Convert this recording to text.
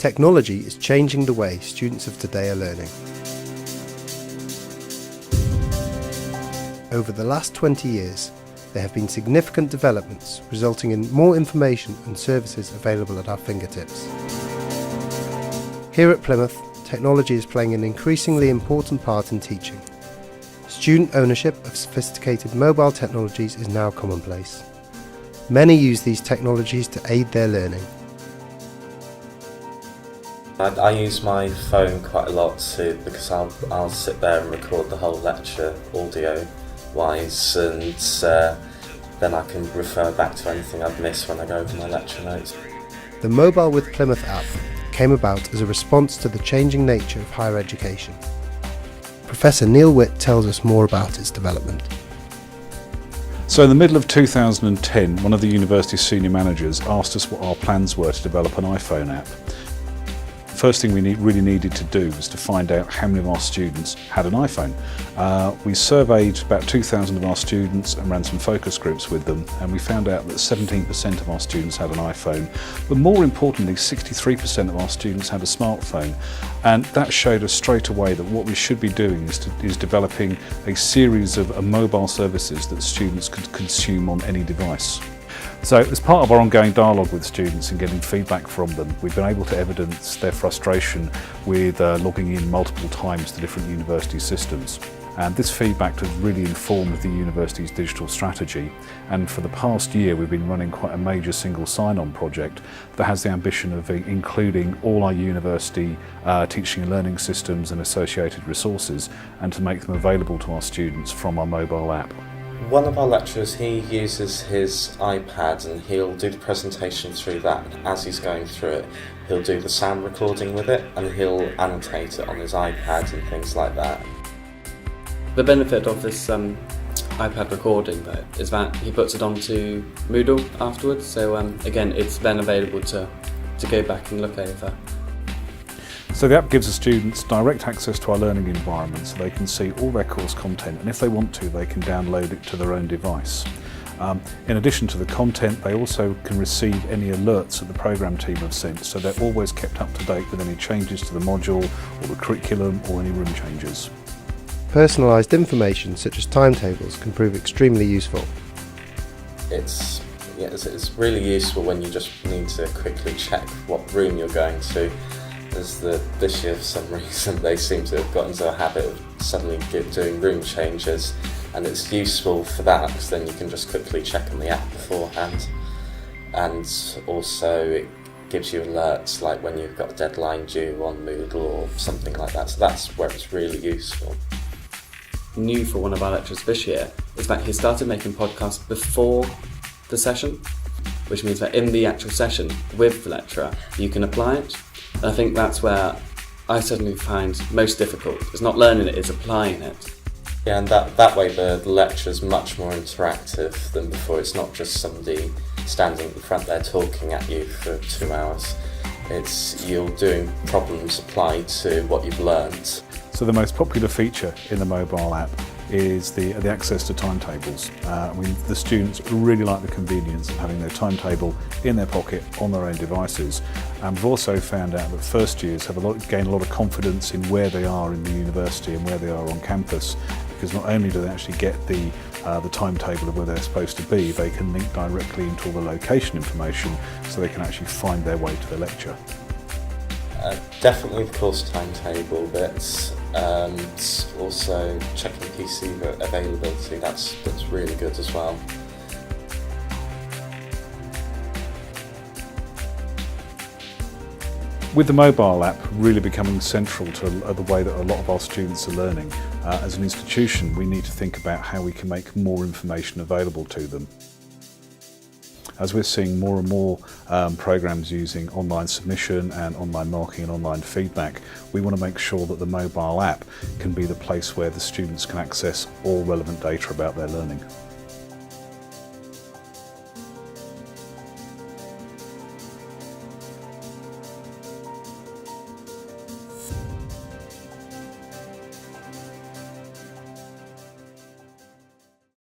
Technology is changing the way students of today are learning. Over the last 20 years, there have been significant developments resulting in more information and services available at our fingertips. Here at Plymouth, technology is playing an increasingly important part in teaching. Student ownership of sophisticated mobile technologies is now commonplace. Many use these technologies to aid their learning. I use my phone quite a lot because I'll sit there and record the whole lecture audio-wise, and then I can refer back to anything I've missed when I go over my lecture notes. The Mobile with Plymouth app came about as a response to the changing nature of higher education. Professor Neil Witt tells us more about its development. So in the middle of 2010, one of the university's senior managers asked us what our plans were to develop an iPhone app. The first thing we really needed to do was to find out how many of our students had an iPhone. We surveyed about 2,000 of our students and ran some focus groups with them, and we found out that 17% of our students had an iPhone, but more importantly 63% of our students had a smartphone, and that showed us straight away that what we should be doing is developing a series of mobile services that students could consume on any device. So as part of our ongoing dialogue with students and getting feedback from them, we've been able to evidence their frustration with logging in multiple times to different university systems. And this feedback has really informed the university's digital strategy, and for the past year we've been running quite a major single sign-on project that has the ambition of including all our university teaching and learning systems and associated resources, and to make them available to our students from our mobile app. One of our lecturers, he uses his iPad and he'll do the presentation through that, and as he's going through it he'll do the sound recording with it and he'll annotate it on his iPad and things like that. The benefit of this iPad recording though is that he puts it onto Moodle afterwards, so again it's then available to go back and look over. So the app gives the students direct access to our learning environment so they can see all their course content, and if they want to they can download it to their own device. In addition to the content, they also can receive any alerts that the programme team have sent, so they're always kept up to date with any changes to the module or the curriculum or any room changes. Personalised information such as timetables can prove extremely useful. It's really useful when you just need to quickly check what room you're going to. This year for some reason they seem to have got into a habit of suddenly doing room changes, and it's useful for that because then you can just quickly check on the app beforehand, and also it gives you alerts like when you've got a deadline due on Moodle or something like that, so that's where it's really useful. New for one of our lecturers this year is that he started making podcasts before the session, which means that in the actual session with the lecturer you can apply it. And I think that's where I certainly find most difficult. It's not learning it, it's applying it. Yeah, and that way the lecture is much more interactive than before. It's not just somebody standing at the front there talking at you for 2 hours. You're doing problems applied to what you've learnt. So the most popular feature in the mobile app is the access to timetables. The students really like the convenience of having their timetable in their pocket on their own devices. And we've also found out that first years gain a lot of confidence in where they are in the university and where they are on campus, because not only do they actually get the timetable of where they're supposed to be, they can link directly into all the location information so they can actually find their way to the lecture. Definitely the course timetable bits, also checking PC availability, that's really good as well. With the mobile app really becoming central to the way that a lot of our students are learning, as an institution we need to think about how we can make more information available to them. As we're seeing more and more programmes using online submission and online marking and online feedback, we want to make sure that the mobile app can be the place where the students can access all relevant data about their learning.